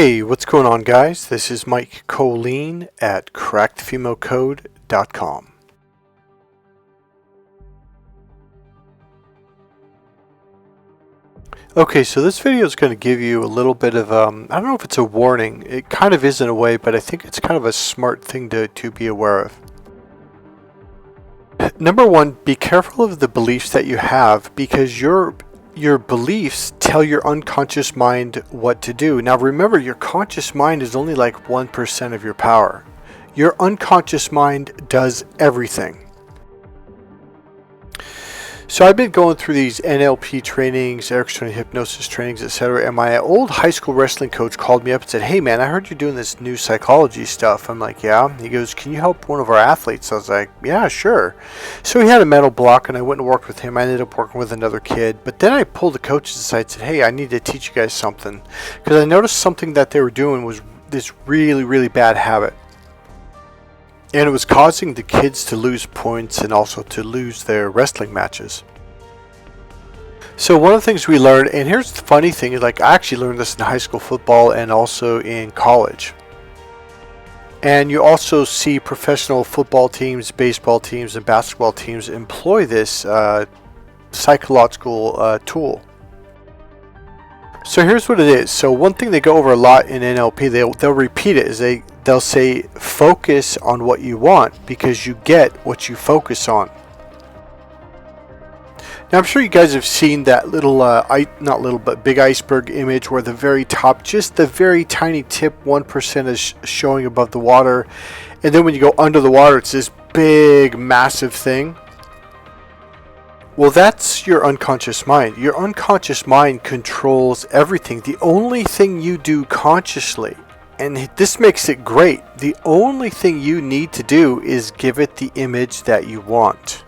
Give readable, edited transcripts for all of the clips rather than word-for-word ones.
Hey, what's going on, guys? This is Mike Kollin at crackedfemalecode.com. Okay, so this video is going to give you a little bit of, I don't know if it's a warning. It kind of is in a way, but I think it's kind of a smart thing to be aware of. Number one, be careful of the beliefs that you have, because your beliefs tell your unconscious mind what to do. Now remember, your conscious mind is only like 1% of your power. Your unconscious mind does everything. So I've been going through these NLP trainings, Erickson hypnosis trainings, etc. And my old high school wrestling coach called me up and said, "Hey man, I heard you're doing this new psychology stuff." I'm like, "Yeah." He goes, "Can you help one of our athletes?" I was like, "Yeah, sure." So he had a mental block and I went and worked with him. I ended up working with another kid. But then I pulled the coaches aside and said, "Hey, I need to teach you guys something." Because I noticed something that they were doing was this really, really bad habit. And it was causing the kids to lose points and also to lose their wrestling matches. So one of the things we learned, and here's the funny thing, is like I actually learned this in high school football and also in college. And you also see professional football teams, baseball teams, and basketball teams employ this psychological tool. So here's what it is. So one thing they go over a lot in NLP, they'll repeat it, is they'll say focus on what you want because you get what you focus on. Now I'm sure you guys have seen that little, not little, but big iceberg image where the very top, just the very tiny tip, 1% is showing above the water. And then when you go under the water, it's this big, massive thing. Well, that's your unconscious mind. Your unconscious mind controls everything. The only thing you do consciously, and this makes it great, the only thing you need to do is give it the image that you want.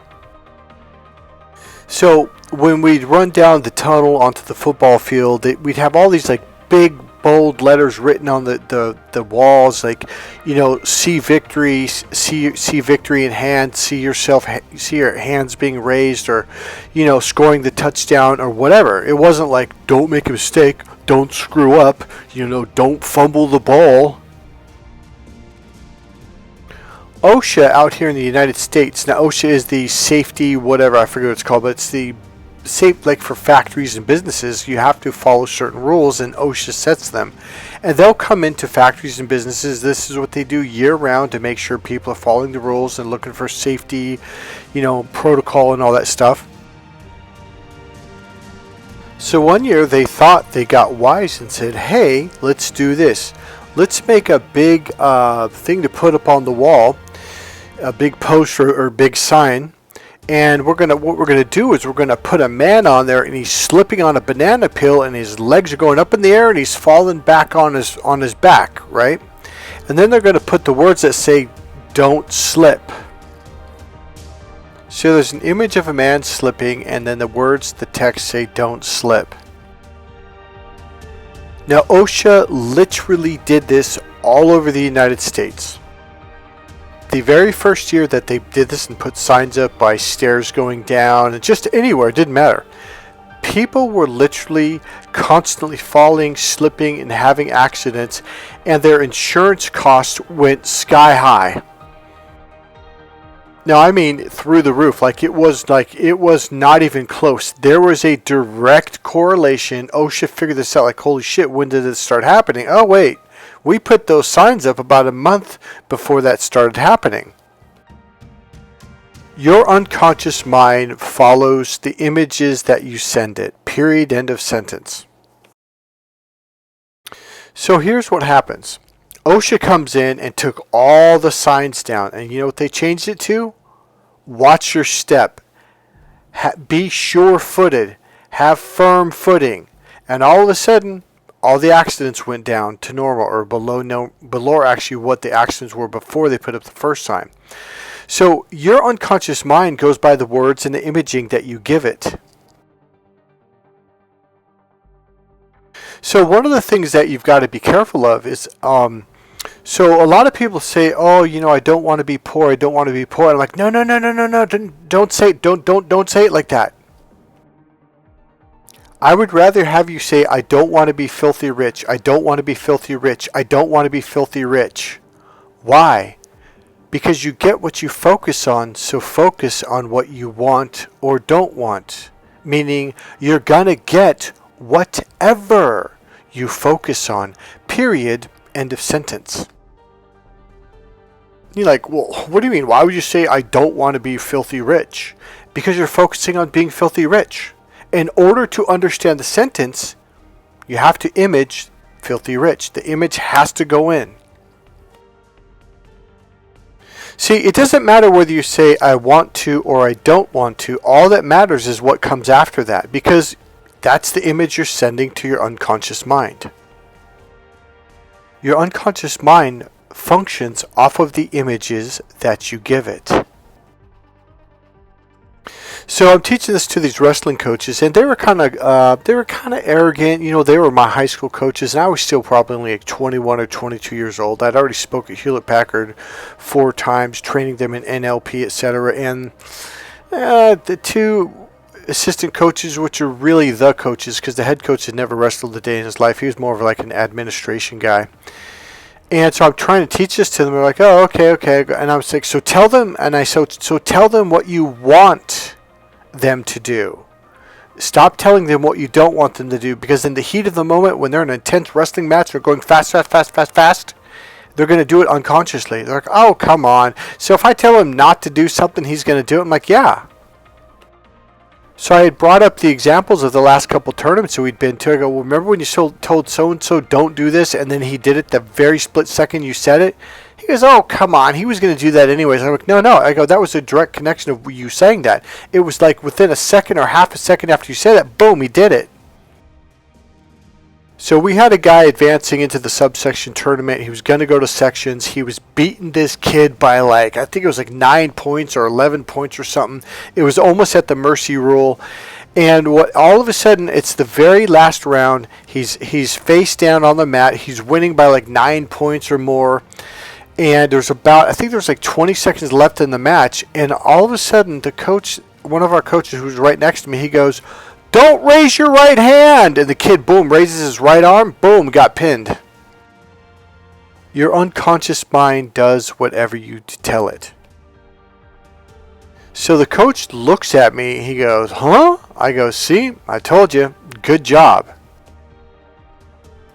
So when we'd run down the tunnel onto the football field, we'd have all these like big bold letters written on the walls, like, you know, see victory, see victory in hand, see your hands being raised, or, you know, scoring the touchdown or whatever. It wasn't like don't make a mistake, don't screw up, you know, don't fumble the ball. OSHA out here in the United States, now OSHA is the safety, whatever, I forget what it's called, but it's the safe, like for factories and businesses, you have to follow certain rules and OSHA sets them. And they'll come into factories and businesses, this is what they do year round to make sure people are following the rules and looking for safety, you know, protocol and all that stuff. So one year they thought they got wise and said, "Hey, let's do this. Let's make a big thing to put up on the wall, a big poster or big sign, and what we're gonna do is we're gonna put a man on there, and he's slipping on a banana peel, and his legs are going up in the air, and he's falling back on his back, right? And then they're gonna put the words that say, 'Don't slip.'" So there's an image of a man slipping, and then the words, the text say, "Don't slip." Now OSHA literally did this all over the United States. The very first year that they did this and put signs up by stairs going down and just anywhere, it didn't matter. People were literally constantly falling, slipping, and having accidents, and their insurance costs went sky high. Now I mean through the roof, like it was not even close. There was a direct correlation. OSHA figured this out, like holy shit, when did this start happening? Oh wait, we put those signs up about a month before that started happening. Your unconscious mind follows the images that you send it. Period. End of sentence. So here's what happens. OSHA comes in and took all the signs down, and you know what they changed it to? Watch your step. Be sure-footed. Have firm footing. And all of a sudden, all the accidents went down to normal, or below actually what the accidents were before they put up the first sign. So your unconscious mind goes by the words and the imaging that you give it. So one of the things that you've got to be careful of is, so a lot of people say, "Oh, you know, I don't want to be poor. I don't want to be poor." I'm like, no, don't say it. Don't say it like that. I would rather have you say, I don't want to be filthy rich. I don't want to be filthy rich. I don't want to be filthy rich. Why? Because you get what you focus on, so focus on what you want or don't want. Meaning you're going to get whatever you focus on. Period. End of sentence. You're like, well, what do you mean? Why would you say I don't want to be filthy rich? Because you're focusing on being filthy rich. In order to understand the sentence, you have to image filthy rich. The image has to go in. See, it doesn't matter whether you say I want to or I don't want to. All that matters is what comes after that, because that's the image you're sending to your unconscious mind. Your unconscious mind functions off of the images that you give it. So I'm teaching this to these wrestling coaches, and they were kind of arrogant. You know, they were my high school coaches, and I was still probably only like 21 or 22 years old. I'd already spoke at Hewlett Packard 4 times, training them in NLP, etc. And the 2 assistant coaches, which are really the coaches, because the head coach had never wrestled a day in his life. He was more of like an administration guy. And so I'm trying to teach this to them. They're like, oh, okay. And I was like, so tell them, and I so tell them what you want them to do. Stop telling them what you don't want them to do, because in the heat of the moment, when they're in an intense wrestling match, they're going fast, they're going to do it unconsciously. They're like, oh, come on. So if I tell him not to do something, he's going to do it. I'm like, yeah. So I had brought up the examples of the last couple tournaments that we'd been to. I go, well, remember when you told so-and-so don't do this, and then he did it the very split second you said it? He goes, oh, come on. He was going to do that anyways. I'm like, no. I go, that was a direct connection of you saying that. It was like within a second or half a second after you said it, boom, he did it. So we had a guy advancing into the subsection tournament. He was going to go to sections. He was beating this kid by I think it was like 9 points or 11 points or something. It was almost at the mercy rule. And all of a sudden, it's the very last round. He's face down on the mat. He's winning by like 9 points or more. And I think there's like 20 seconds left in the match. And all of a sudden, the coach, one of our coaches who was right next to me, he goes, don't raise your right hand. And the kid, boom, raises his right arm. Boom, got pinned. Your unconscious mind does whatever you tell it. So the coach looks at me. He goes, huh? I go, see, I told you. Good job.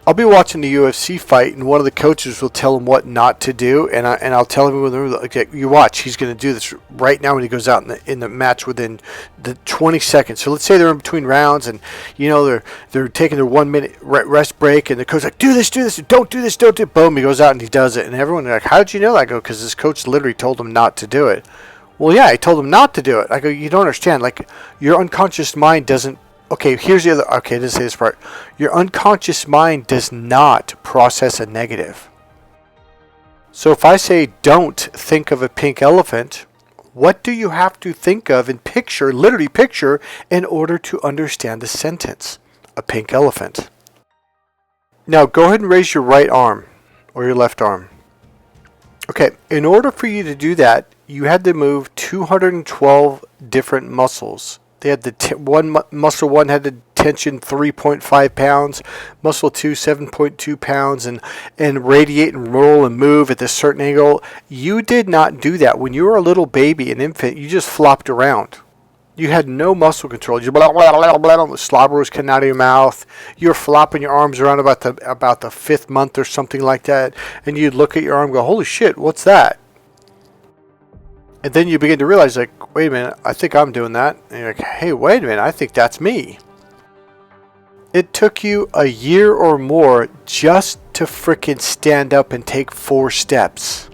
I'll be watching the UFC fight, and one of the coaches will tell him what not to do, and I'll tell him, okay, you watch, he's going to do this right now when he goes out in the match within the 20 seconds. So let's say they're in between rounds, and you know they're taking their 1 minute rest break, and the coach's like, do this, don't do this, don't do it. Boom, he goes out and he does it, and everyone's like, how did you know that? I go, because this coach literally told him not to do it. Well, yeah, I told him not to do it. I go, you don't understand. Like, your unconscious mind doesn't. Okay, here's the other. Okay, let's say this part. Your unconscious mind does not process a negative. So if I say don't think of a pink elephant, what do you have to think of and picture, literally picture, in order to understand the sentence? A pink elephant. Now go ahead and raise your right arm or your left arm. Okay, in order for you to do that, you had to move 212 different muscles. They had muscle 1 had the tension 3.5 pounds, muscle 2 7.2 pounds, and radiate and roll and move at this certain angle. You did not do that. When you were a little baby, an infant, you just flopped around. You had no muscle control. You blah, blah, blah, blah, the slobber was coming out of your mouth. You were flopping your arms around about the 5th month or something like that, and you'd look at your arm and go, holy shit, what's that? And then you begin to realize, like, wait a minute, I think I'm doing that. And you're like, hey, wait a minute, I think that's me. It took you a year or more just to frickin' stand up and take 4 steps.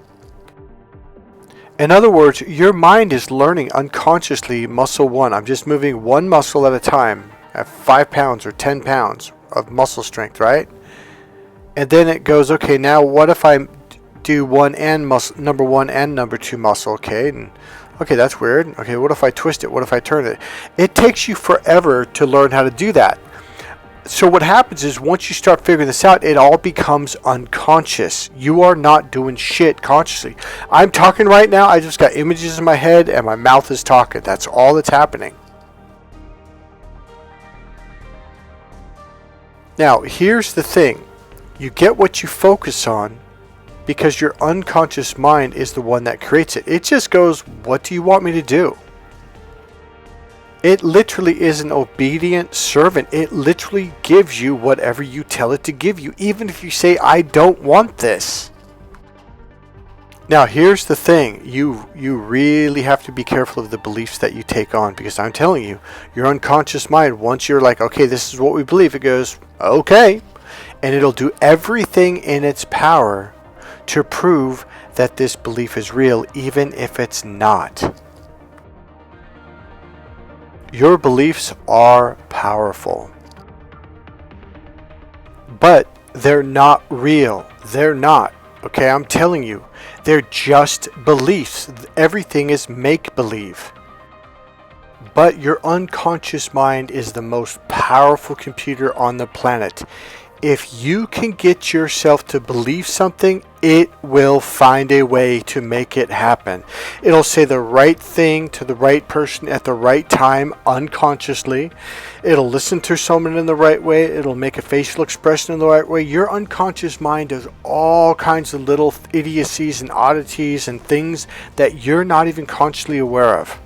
In other words, your mind is learning unconsciously muscle 1. I'm just moving one muscle at a time at 5 pounds or 10 pounds of muscle strength, right? And then it goes, okay, now what if I do number 1 and number 2 muscle? Okay, okay, that's weird. Okay, what if I twist it? What if I turn it? It takes you forever to learn how to do that. So what happens is once you start figuring this out, it all becomes unconscious. You are not doing shit consciously. I'm talking right now. I just got images in my head and my mouth is talking. That's all that's happening. Now, here's the thing. You get what you focus on because your unconscious mind is the one that creates it. It just goes, what do you want me to do? It literally is an obedient servant. It literally gives you whatever you tell it to give you, even if you say, I don't want this. Now, here's the thing. You really have to be careful of the beliefs that you take on, because I'm telling you, your unconscious mind, once you're like, okay, this is what we believe, it goes, okay. And it'll do everything in its power to prove that this belief is real, even if it's not. Your beliefs are powerful, but they're not real. They're not. Okay, I'm telling you, they're just beliefs. Everything is make-believe. But your unconscious mind is the most powerful computer on the planet. If you can get yourself to believe something, it will find a way to make it happen. It'll say the right thing to the right person at the right time unconsciously. It'll listen to someone in the right way. It'll make a facial expression in the right way. Your unconscious mind does all kinds of little idiocies and oddities and things that you're not even consciously aware of.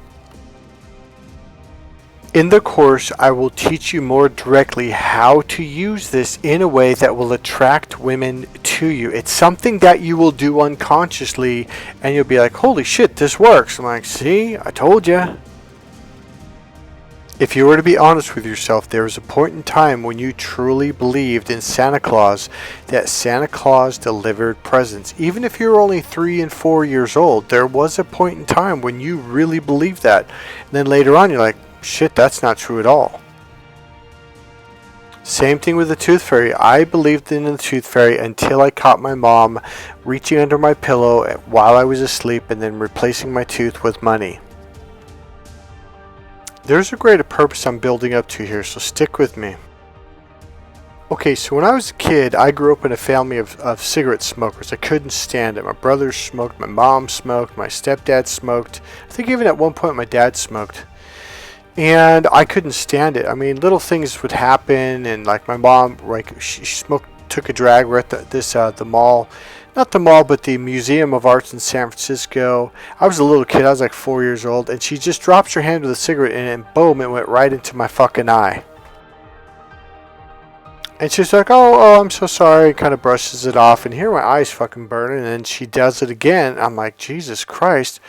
In the course, I will teach you more directly how to use this in a way that will attract women to you. It's something that you will do unconsciously, and you'll be like, holy shit, this works. I'm like, see, I told you. If you were to be honest with yourself, there was a point in time when you truly believed in Santa Claus, that Santa Claus delivered presents. Even if you were only 3 and 4 years old, there was a point in time when you really believed that. And then later on, you're like, shit, that's not true at all. Same thing with the tooth fairy. I believed in the tooth fairy until I caught my mom reaching under my pillow while I was asleep and then replacing my tooth with money. There's a greater purpose I'm building up to here, so stick with me. Okay, so when I was a kid, I grew up in a family of cigarette smokers. I couldn't stand it. My brothers smoked, my mom smoked, my stepdad smoked. I think even at one point my dad smoked. And I couldn't stand it. I mean, little things would happen, and like my mom, like she took a drag. We're at the mall, not the mall, but the Museum of Arts in San Francisco. I was a little kid. I was like 4 years old, and she just drops her hand with a cigarette in it, and boom, it went right into my fucking eye. And she's like, oh, I'm so sorry. Kind of brushes it off, and here my eye's fucking burning. And then she does it again. I'm like, Jesus Christ.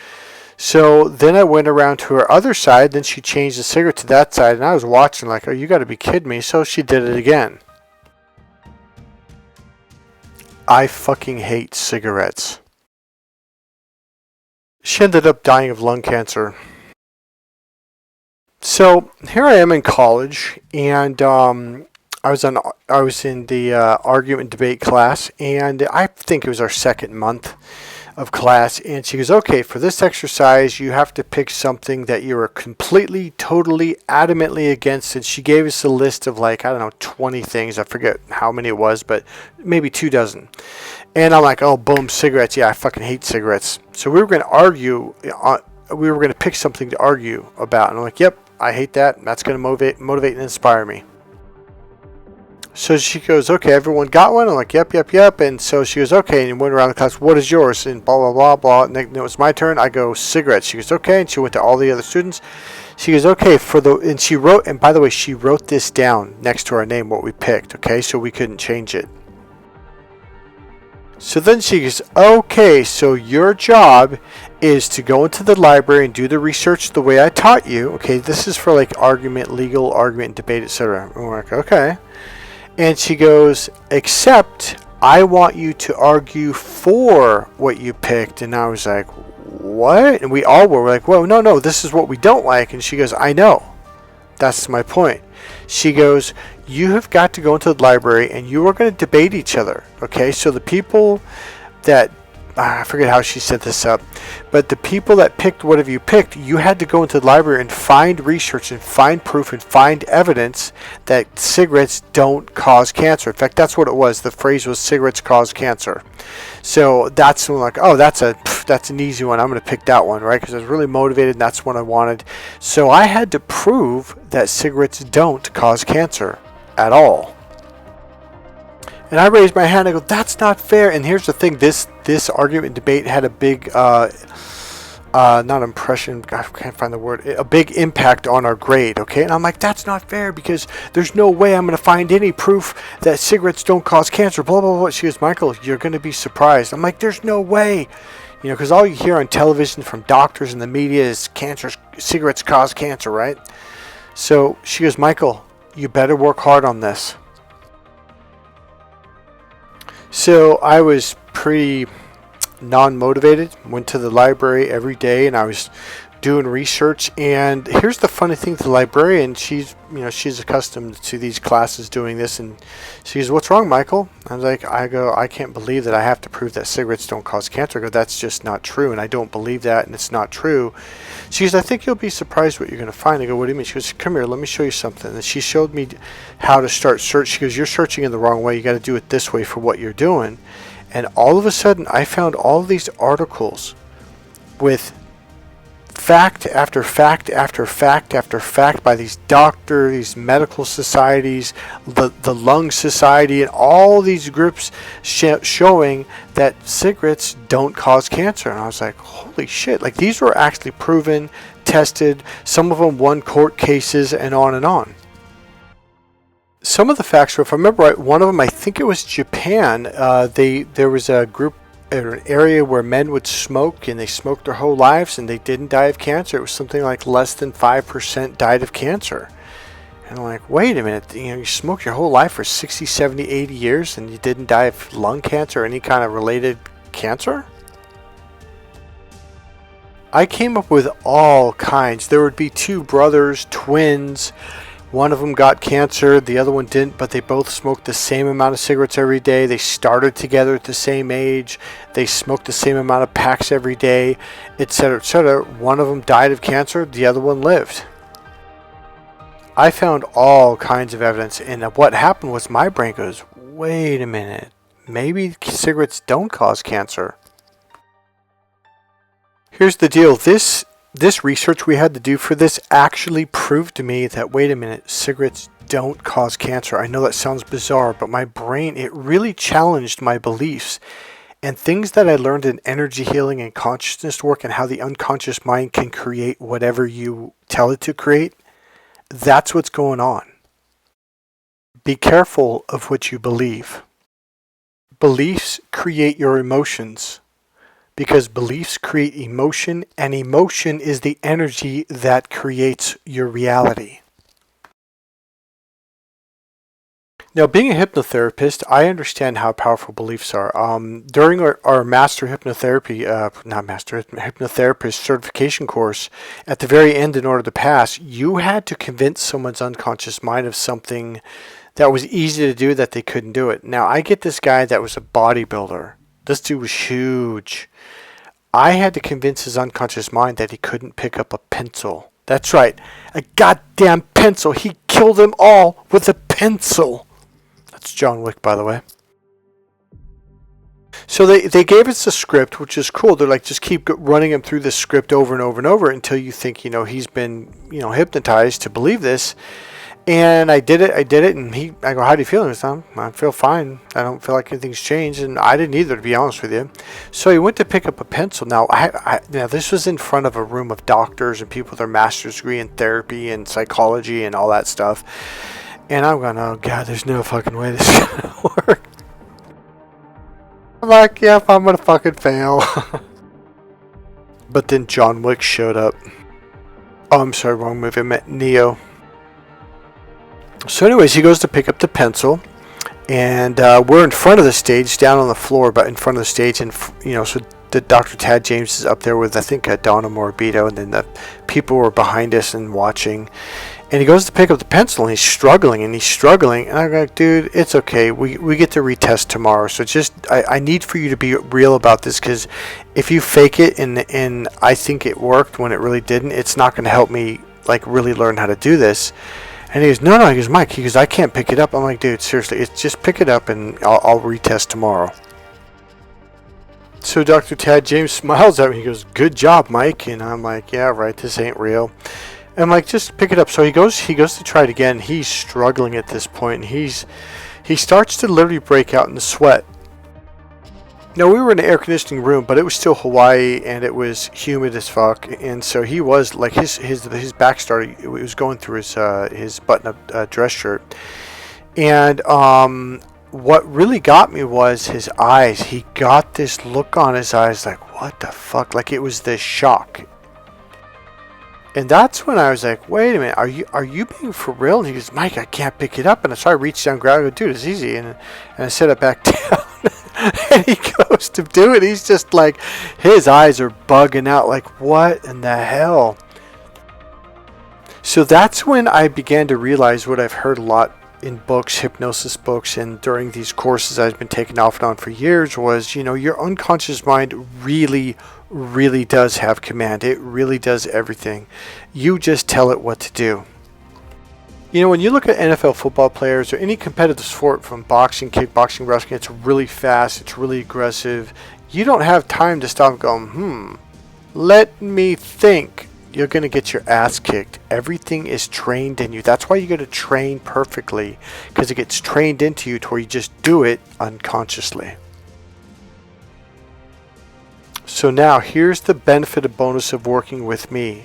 So then I went around to her other side. Then she changed the cigarette to that side, and I was watching like, oh, you got to be kidding me. So she did it again. I fucking hate cigarettes. She ended up dying of lung cancer. So here I am in college, and I was in the argument debate class, and I think it was our second month of class, and she goes, okay, for this exercise you have to pick something that you are completely, totally, adamantly against. And she gave us a list of like, I don't know, 20 things. I forget how many it was, but maybe 24. And I'm like, oh, boom, cigarettes. Yeah, I fucking hate cigarettes. So we were going to argue, we were going to pick something to argue about. And I'm like, yep, I hate that. That's going to motivate and inspire me. So she goes, okay, everyone got one? I'm like, yep. And so she goes, okay, and went around the class, what is yours? And blah, blah, blah, blah. And then it was my turn. I go, cigarettes. She goes, okay. And she went to all the other students. She goes, okay, and she wrote, and by the way, she wrote this down next to our name, what we picked, okay? So we couldn't change it. So then she goes, okay, so your job is to go into the library and do the research the way I taught you. Okay, this is for like argument, legal argument, debate, etc. And we're like, okay. And she goes, except I want you to argue for what you picked. And I was like, what? And we all were like, well, no, this is what we don't like. And she goes, I know. That's my point. She goes, you have got to go into the library and you are going to debate each other. Okay, so the people that, I forget how she set this up, but the people that picked whatever you picked, you had to go into the library and find research and find proof and find evidence that cigarettes don't cause cancer. In fact, that's what it was. The phrase was cigarettes cause cancer. So that's when like, oh, that's an easy one. I'm going to pick that one, right? Because I was really motivated and that's what I wanted. So I had to prove that cigarettes don't cause cancer at all. And I raised my hand. I go, that's not fair. And here's the thing. This argument debate had a big, not impression, I can't find the word, a big impact on our grade, okay? And I'm like, that's not fair because there's no way I'm going to find any proof that cigarettes don't cause cancer, blah, blah, blah. She goes, Michael, you're going to be surprised. I'm like, there's no way. You know, because all you hear on television from doctors and the media is cigarettes cause cancer, right? So she goes, Michael, you better work hard on this. So I was pretty non-motivated, went to the library every day, and I was doing research. And here's the funny thing, the librarian, she's accustomed to these classes doing this, and she goes, what's wrong, Michael? I can't believe that I have to prove that cigarettes don't cause cancer. I go, that's just not true, and I don't believe that, and it's not true. She goes, I think you'll be surprised what you're going to find. I go, what do you mean? She goes, come here, let me show you something. And she showed me how to start search. She goes, you're searching in the wrong way. You got to do it this way for what you're doing. And all of a sudden, I found all of these articles with fact after fact after fact after fact by these doctors, these medical societies, the lung society, and all these groups showing that cigarettes don't cause cancer. And I was like, holy shit, like these were actually proven, tested, some of them won court cases, and on and on. Some of the facts were, if I remember right, one of them, I think it was Japan, there was a group, an area where men would smoke, and they smoked their whole lives and they didn't die of cancer. It was something like less than 5% died of cancer. And I'm like, wait a minute, you smoked your whole life for 60, 70, 80 years and you didn't die of lung cancer or any kind of related cancer? I came up with all kinds. There would be two brothers, twins. One of them got cancer, the other one didn't, but they both smoked the same amount of cigarettes every day. They started together at the same age. They smoked the same amount of packs every day, etc., etc. One of them died of cancer, the other one lived. I found all kinds of evidence, and what happened was my brain goes, wait a minute, maybe cigarettes don't cause cancer. Here's the deal. This research we had to do for this actually proved to me that, wait a minute, cigarettes don't cause cancer. I know that sounds bizarre, but my brain, it really challenged my beliefs. And things that I learned in energy healing and consciousness work and how the unconscious mind can create whatever you tell it to create, that's what's going on. Be careful of what you believe. Beliefs create your emotions. Because beliefs create emotion, and emotion is the energy that creates your reality. Now, being a hypnotherapist, I understand how powerful beliefs are. During our master hypnotherapist certification course, at the very end, in order to pass, you had to convince someone's unconscious mind of something that was easy to do that they couldn't do it. Now, I get this guy that was a bodybuilder. This dude was huge. I had to convince his unconscious mind that he couldn't pick up a pencil. That's right, a goddamn pencil. He killed them all with a pencil. That's John Wick, by the way. So they gave us a script, which is cool. They're like, just keep running him through this script over and over and over until you think, he's been, hypnotized to believe this. And I did it, and I go, how do you feel? He goes, I feel fine. I don't feel like anything's changed, and I didn't either, to be honest with you. So he went to pick up a pencil. Now, this was in front of a room of doctors and people with their master's degree in therapy and psychology and all that stuff. And I'm going, oh God, there's no fucking way this is going to work. I'm like, yep, I'm going to fucking fail. But then John Wick showed up. Oh, I'm sorry, wrong movie. I meant Neo. So anyways, he goes to pick up the pencil, and we're in front of the stage, down on the floor, but in front of the stage, and so the Dr. Tad James is up there with, I think, Donna Morabito, and then the people were behind us and watching, and he goes to pick up the pencil, and he's struggling, and I'm like, dude, it's okay, we get to retest tomorrow, so just, I need for you to be real about this, because if you fake it, and I think it worked when it really didn't, it's not going to help me, really learn how to do this. And he goes, no, he goes, Mike, I can't pick it up. I'm like, dude, seriously, it's just pick it up and I'll retest tomorrow. So Dr. Tad James smiles at me. He goes, good job, Mike. And I'm like, yeah, right, this ain't real. And I'm like, just pick it up. So he goes to try it again. He's struggling at this point. And he starts to literally break out in sweat. Now, we were in an air conditioning room, but it was still Hawaii and it was humid as fuck. And so he was like, his back started, it was going through his button-up dress shirt. And what really got me was his eyes. He got this look on his eyes like, what the fuck? Like it was this shock. And that's when I was like, wait a minute, are you being for real? And he goes, Mike, I can't pick it up. And so I reached down, grabbed it, and go, dude, it's easy. And I set it back down. And he goes to do it. He's just like, his eyes are bugging out like, what in the hell? So that's when I began to realize what I've heard a lot in books, hypnosis books, and during these courses I've been taking off and on for years was, your unconscious mind really does have command. It really does everything. You just tell it what to do. When you look at NFL football players or any competitive sport from boxing, kickboxing, wrestling, it's really fast, it's really aggressive. You don't have time to stop going, let me think. You're going to get your ass kicked. Everything is trained in you. That's why you got to train perfectly, because it gets trained into you to where you just do it unconsciously. So now here's the benefit and bonus of working with me.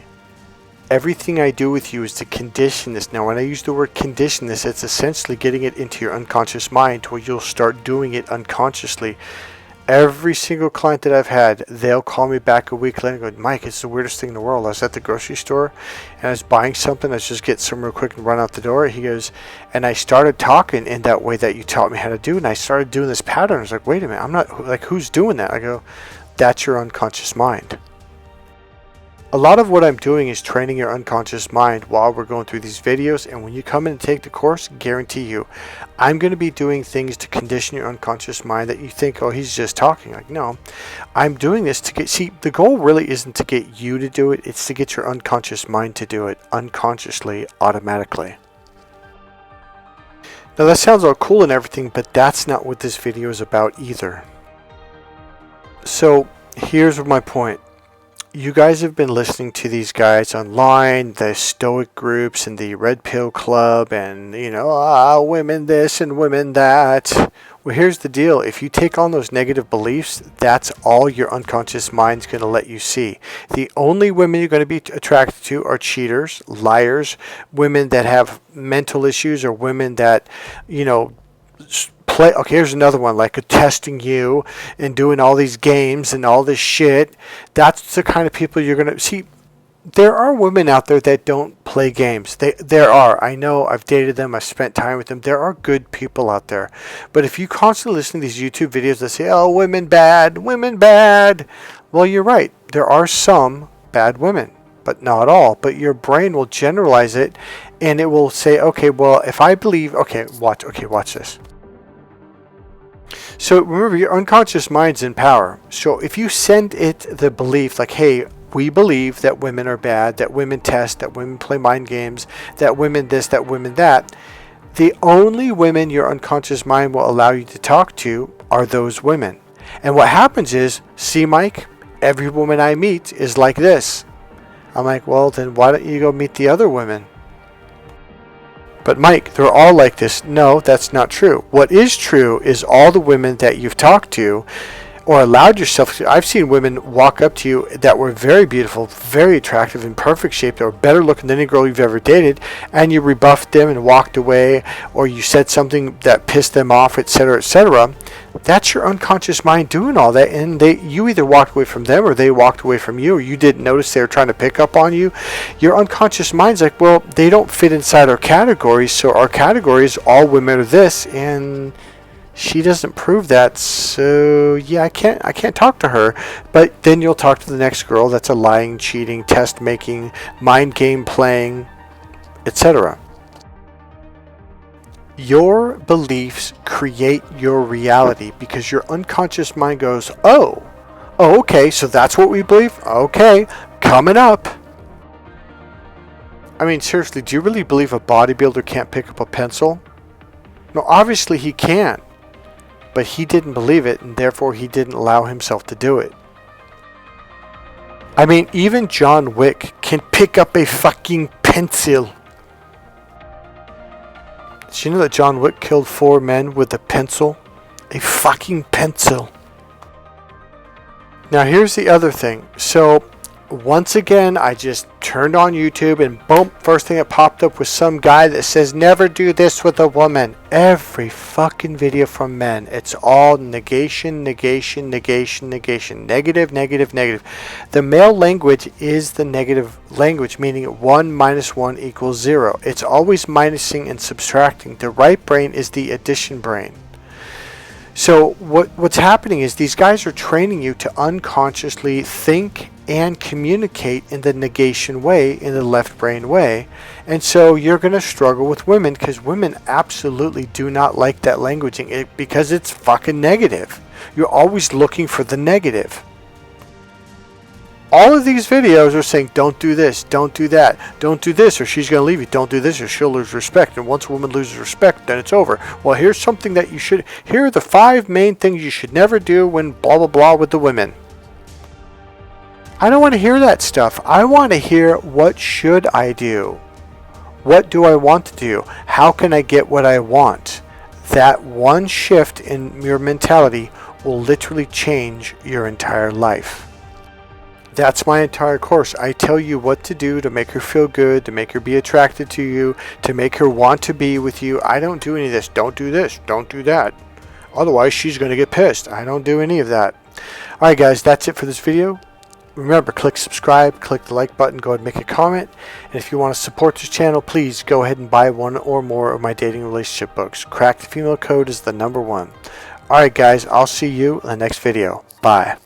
Everything I do with you is to condition this. Now, when I use the word condition this, it's essentially getting it into your unconscious mind to where you'll start doing it unconsciously. Every single client that I've had, they'll call me back a week later and go, Mike, it's the weirdest thing in the world. I was at the grocery store and I was buying something. Let's just get some real quick and run out the door. He goes, and I started talking in that way that you taught me how to do. And I started doing this pattern. I was like, wait a minute, I'm not, like, who's doing that? I go, that's your unconscious mind. A lot of what I'm doing is training your unconscious mind while we're going through these videos, and when you come in and take the course, guarantee you, I'm going to be doing things to condition your unconscious mind that you think, oh, he's just talking. Like, no, I'm doing this to the goal really isn't to get you to do it, it's to get your unconscious mind to do it unconsciously, automatically. Now that sounds all cool and everything, but that's not what this video is about either. So here's my point. You guys have been listening to these guys online, the Stoic groups and the Red Pill Club and, women this and women that. Well, here's the deal. If you take on those negative beliefs, that's all your unconscious mind's going to let you see. The only women you're going to be attracted to are cheaters, liars, women that have mental issues, or women that, okay, here's another one, like testing you and doing all these games and all this shit. That's the kind of people you're going to see. There are women out there that don't play games. There are. I know. I've dated them. I've spent time with them. There are good people out there. But if you constantly listen to these YouTube videos that say, oh, women bad, well, you're right. There are some bad women, but not all. But your brain will generalize it, and it will say, okay, well, if I believe, watch this. So remember, your unconscious mind's in power. So if you send it the belief like, hey, we believe that women are bad, that women test, that women play mind games, that women this, that women that, the only women your unconscious mind will allow you to talk to are those women. And what happens is, see, Mike, every woman I meet is like this. I'm like, well, then why don't you go meet the other women? But Mike, they're all like this. No, that's not true. What is true is all the women that you've talked to or allowed yourself to. I've seen women walk up to you that were very beautiful, very attractive, in perfect shape, that were better looking than any girl you've ever dated, and you rebuffed them and walked away, or you said something that pissed them off, etc., etc. That's your unconscious mind doing all that, and you either walked away from them or they walked away from you, or you didn't notice they were trying to pick up on you. Your unconscious mind's like, well, they don't fit inside our categories, so our categories, all women are this, and she doesn't prove that, so yeah, I can't talk to her. But then you'll talk to the next girl that's a lying, cheating, test making, mind game playing, etc. Your beliefs create your reality because your unconscious mind goes, oh, okay, so that's what we believe? Okay, coming up. I mean, seriously, do you really believe a bodybuilder can't pick up a pencil? No, obviously he can. But he didn't believe it, and therefore he didn't allow himself to do it. I mean, even John Wick can pick up a fucking pencil. Did you know that John Wick killed 4 men with a pencil? A fucking pencil. Now here's the other thing. So once again, I just turned on YouTube and boom, first thing that popped up was some guy that says never do this with a woman. Every fucking video from men, it's all negation, negation, negation, negation, negative, negative, negative. The male language is the negative language, meaning 1 minus 1 equals 0. It's always minusing and subtracting. The right brain is the addition brain. So what's happening is these guys are training you to unconsciously think and communicate in the negation way, in the left brain way. And so you're going to struggle with women because women absolutely do not like that languaging because it's fucking negative. You're always looking for the negative. All of these videos are saying, don't do this, don't do that, don't do this, or she's going to leave you. Don't do this, or she'll lose respect. And once a woman loses respect, then it's over. Well, here's something that you should, here are the 5 main things you should never do when blah, blah, blah with the women. I don't want to hear that stuff. I want to hear, what should I do? What do I want to do? How can I get what I want? That one shift in your mentality will literally change your entire life. That's my entire course. I tell you what to do to make her feel good, to make her be attracted to you, to make her want to be with you. I don't do any of this. Don't do this. Don't do that. Otherwise, she's going to get pissed. I don't do any of that. All right, guys, that's it for this video. Remember, click subscribe, click the like button, go ahead and make a comment. And if you want to support this channel, please go ahead and buy 1 or more of my dating relationship books. Crack the Female Code is the #1. All right, guys, I'll see you in the next video. Bye.